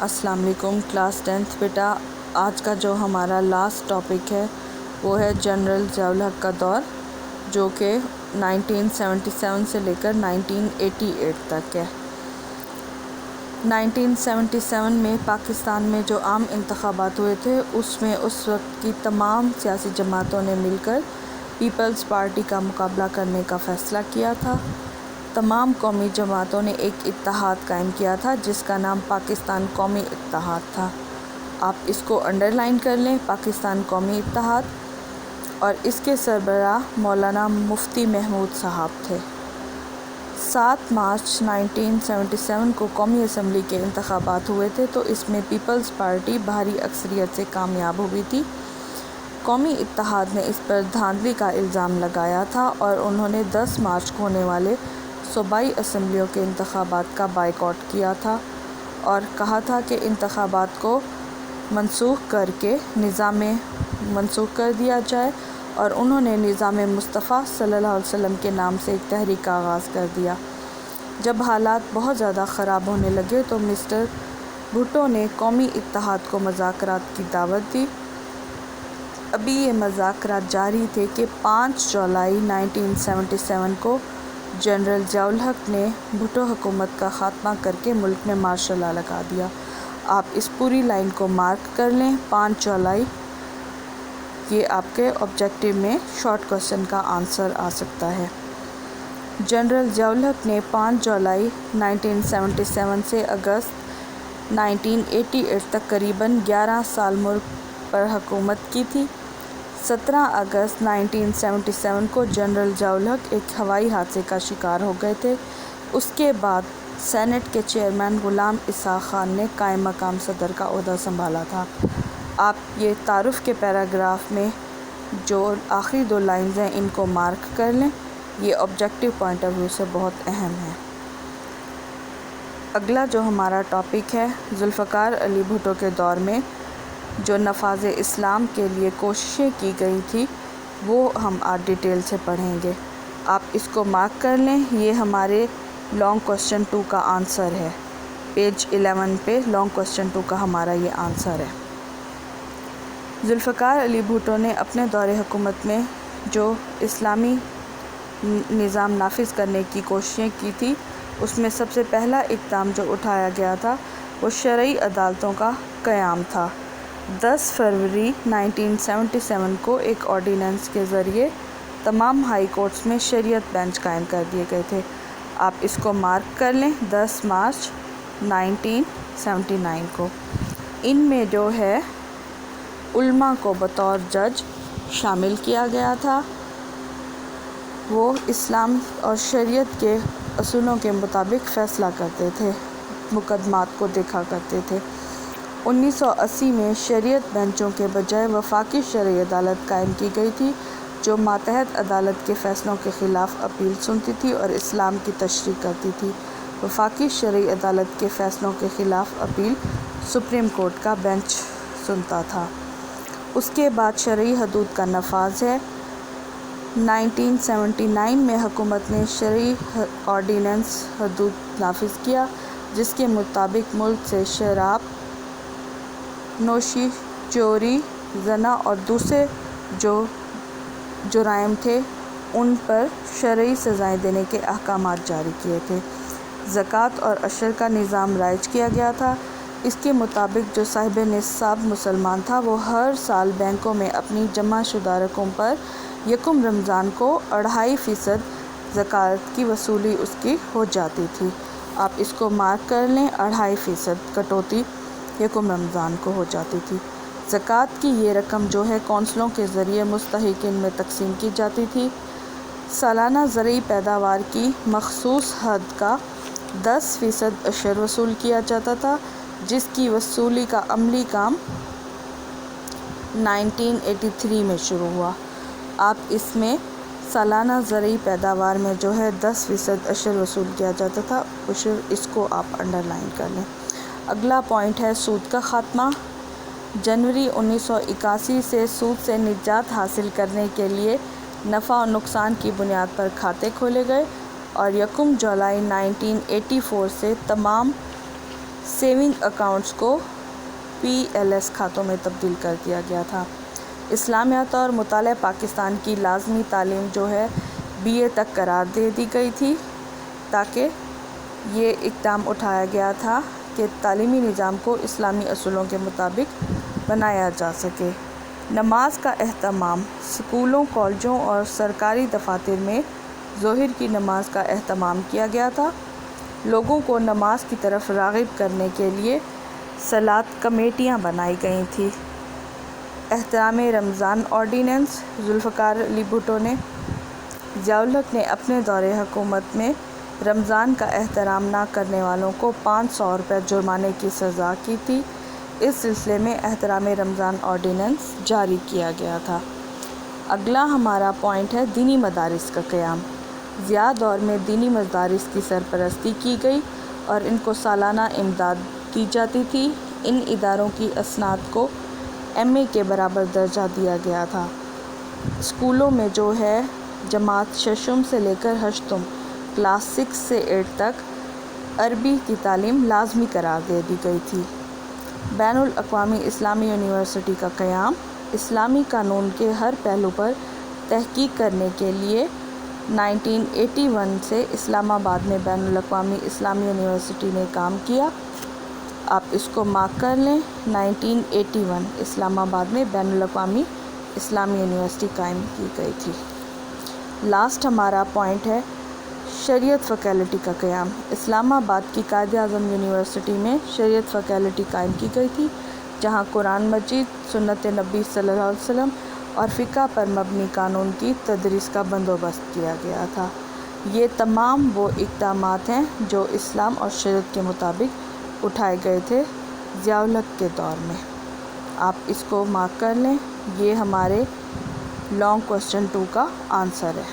السلام علیکم class 10th بیٹا، آج کا جو ہمارا لاسٹ ٹاپک ہے وہ ہے جنرل ضیاء الحق کا دور، جو کہ 1977 سے لے کر 1988 تک ہے۔ 1977 میں پاکستان میں جو عام انتخابات ہوئے تھے اس میں اس وقت کی تمام سیاسی جماعتوں نے مل کر پیپلز پارٹی کا مقابلہ کرنے کا فیصلہ کیا تھا۔ تمام قومی جماعتوں نے ایک اتحاد قائم کیا تھا جس کا نام پاکستان قومی اتحاد تھا۔ آپ اس کو انڈر لائن کر لیں، پاکستان قومی اتحاد، اور اس کے سربراہ مولانا مفتی محمود صاحب تھے۔ 7 مارچ 1977 کو قومی اسمبلی کے انتخابات ہوئے تھے تو اس میں پیپلز پارٹی بھاری اکثریت سے کامیاب ہوئی تھی۔ قومی اتحاد نے اس پر دھاندلی کا الزام لگایا تھا اور انہوں نے 10 مارچ کو ہونے والے صوبائی اسمبلیوں کے انتخابات کا بائیکاٹ کیا تھا اور کہا تھا کہ انتخابات کو منسوخ کر دیا جائے، اور انہوں نے نظام مصطفیٰ صلی اللہ علیہ وسلم کے نام سے ایک تحریک کا آغاز کر دیا۔ جب حالات بہت زیادہ خراب ہونے لگے تو مسٹر بھٹو نے قومی اتحاد کو مذاکرات کی دعوت دی۔ ابھی یہ مذاکرات جاری تھے کہ 5 جولائی 1977 کو جنرل ضیاء الحق نے بھٹو حکومت کا خاتمہ کر کے ملک میں مارشل لا لگا دیا۔ آپ اس پوری لائن کو مارک کر لیں، 5 جولائی، یہ آپ کے آبجیکٹو میں شارٹ کوسچن کا آنسر آ سکتا ہے۔ جنرل ضیاء الحق نے 5 جولائی 1977 سے اگست 1988 تک تقریباً 11 سال ملک پر حکومت کی تھی۔ 17 اگست 1977 کو جنرل ضیاء الحق ایک ہوائی حادثے کا شکار ہو گئے تھے۔ اس کے بعد سینیٹ کے چیئرمین غلام اسحاق خان نے قائم مقام صدر کا عہدہ سنبھالا تھا۔ آپ یہ تعارف کے پیراگراف میں جو آخری 2 لائنز ہیں ان کو مارک کر لیں، یہ آبجیکٹو پوائنٹ آف ویو سے بہت اہم ہے۔ اگلا جو ہمارا ٹاپک ہے، ذوالفقار علی بھٹو کے دور میں جو نفاذ اسلام کے لیے کوششیں کی گئی تھی وہ ہم آج ڈیٹیل سے پڑھیں گے۔ آپ اس کو مارک کر لیں، یہ ہمارے لانگ کوسچن 2 کا آنسر ہے۔ پیج 11 پہ لانگ کوسچن 2 کا ہمارا یہ آنسر ہے۔ ذوالفقار علی بھٹو نے اپنے دور حکومت میں جو اسلامی نظام نافذ کرنے کی کوششیں کی تھی اس میں سب سے پہلا اقدام جو اٹھایا گیا تھا وہ شرعی عدالتوں کا قیام تھا۔ 10 فروری 1977 کو ایک آرڈیننس کے ذریعے تمام ہائی کورٹس میں شریعت بینچ قائم کر دیے گئے تھے۔ آپ اس کو مارک کر لیں، 10 مارچ 1979 کو۔ ان میں جو ہے علماء کو بطور جج شامل کیا گیا تھا، وہ اسلام اور شریعت کے اصولوں کے مطابق فیصلہ کرتے تھے، مقدمات کو دیکھا کرتے تھے۔ 1980 میں شریعت بینچوں کے بجائے وفاقی شرعی عدالت قائم کی گئی تھی جو ماتحت عدالت کے فیصلوں کے خلاف اپیل سنتی تھی اور اسلام کی تشریح کرتی تھی۔ وفاقی شرعی عدالت کے فیصلوں کے خلاف اپیل سپریم کورٹ کا بینچ سنتا تھا۔ اس کے بعد شرعی حدود کا نفاذ ہے۔ 1979 میں حکومت نے شرعی آرڈیننس حدود نافذ کیا جس کے مطابق ملک سے شراب نوشی، چوری، زنا اور دوسرے جو جرائم تھے ان پر شرعی سزائیں دینے کے احکامات جاری کیے تھے۔ زکوٰۃ اور عشر کا نظام رائج کیا گیا تھا۔ اس کے مطابق جو صاحب نصاب مسلمان تھا وہ ہر سال بینکوں میں اپنی جمع شدہ رقم پر یکم رمضان کو 2.5% زکوٰۃ کی وصولی اس کی ہو جاتی تھی۔ آپ اس کو مارک کر لیں، 2.5% کٹوتی یکم رمضان کو ہو جاتی تھی۔ زکوٰۃ کی یہ رقم جو ہے کونسلوں کے ذریعے مستحقین میں تقسیم کی جاتی تھی۔ سالانہ زرعی پیداوار کی مخصوص حد کا 10% عشر وصول کیا جاتا تھا جس کی وصولی کا عملی کام 1983 میں شروع ہوا۔ آپ اس میں سالانہ زرعی پیداوار میں جو ہے 10% عشر وصول کیا جاتا تھا، عشر، اس کو آپ انڈر لائن کر لیں۔ اگلا پوائنٹ ہے سود کا خاتمہ۔ جنوری 1981 سے سود سے نجات حاصل کرنے کے لیے نفع و نقصان کی بنیاد پر کھاتے کھولے گئے اور 1 جولائی 1984 سے تمام سیونگ اکاؤنٹس کو PLS کھاتوں میں تبدیل کر دیا گیا تھا۔ اسلامیات اور مطالعہ پاکستان کی لازمی تعلیم جو ہے BA تک قرار دے دی گئی تھی، تاکہ یہ اقدام اٹھایا گیا تھا کہ تعلیمی نظام کو اسلامی اصولوں کے مطابق بنایا جا سکے۔ نماز کا اہتمام: اسکولوں، کالجوں اور سرکاری دفاتر میں ظہر کی نماز کا اہتمام کیا گیا تھا۔ لوگوں کو نماز کی طرف راغب کرنے کے لیے صلاۃ کمیٹیاں بنائی گئی تھیں۔ احترام رمضان آرڈیننس: ذوالفقار علی بھٹو نے ضیاء الحق نے اپنے دور حکومت میں رمضان کا احترام نہ کرنے والوں کو 500 روپے جرمانے کی سزا کی تھی۔ اس سلسلے میں احترام رمضان آرڈیننس جاری کیا گیا تھا۔ اگلا ہمارا پوائنٹ ہے دینی مدارس کا قیام۔ ضیاء دور میں دینی مدارس کی سرپرستی کی گئی اور ان کو سالانہ امداد دی جاتی تھی۔ ان اداروں کی اسناد کو MA کے برابر درجہ دیا گیا تھا۔ اسکولوں میں جو ہے جماعت ششم سے لے کر ہشتم کلاس 6 سے 8 تک عربی کی تعلیم لازمی قرار دے دی گئی تھی۔ بین الاقوامی اسلامی یونیورسٹی کا قیام: اسلامی قانون کے ہر پہلو پر تحقیق کرنے کے لیے 1981 سے اسلام آباد میں بین الاقوامی اسلامی یونیورسٹی نے کام کیا۔ آپ اس کو مارک کر لیں، 1981 اسلام آباد میں بین الاقوامی اسلامی یونیورسٹی قائم کی گئی تھی۔ لاسٹ ہمارا پوائنٹ ہے شریعت فیکلٹی کا قیام۔ اسلام آباد کی قائد اعظم یونیورسٹی میں شریعت فیکلٹی قائم کی گئی تھی، جہاں قرآن مجید، سنت نبی صلی اللہ علیہ وسلم اور فقہ پر مبنی قانون کی تدریس کا بندوبست کیا گیا تھا۔ یہ تمام وہ اقدامات ہیں جو اسلام اور شریعت کے مطابق اٹھائے گئے تھے ضیاء الحق کے دور میں۔ آپ اس کو مارک کر لیں، یہ ہمارے لانگ کوسچن 2 کا آنسر ہے۔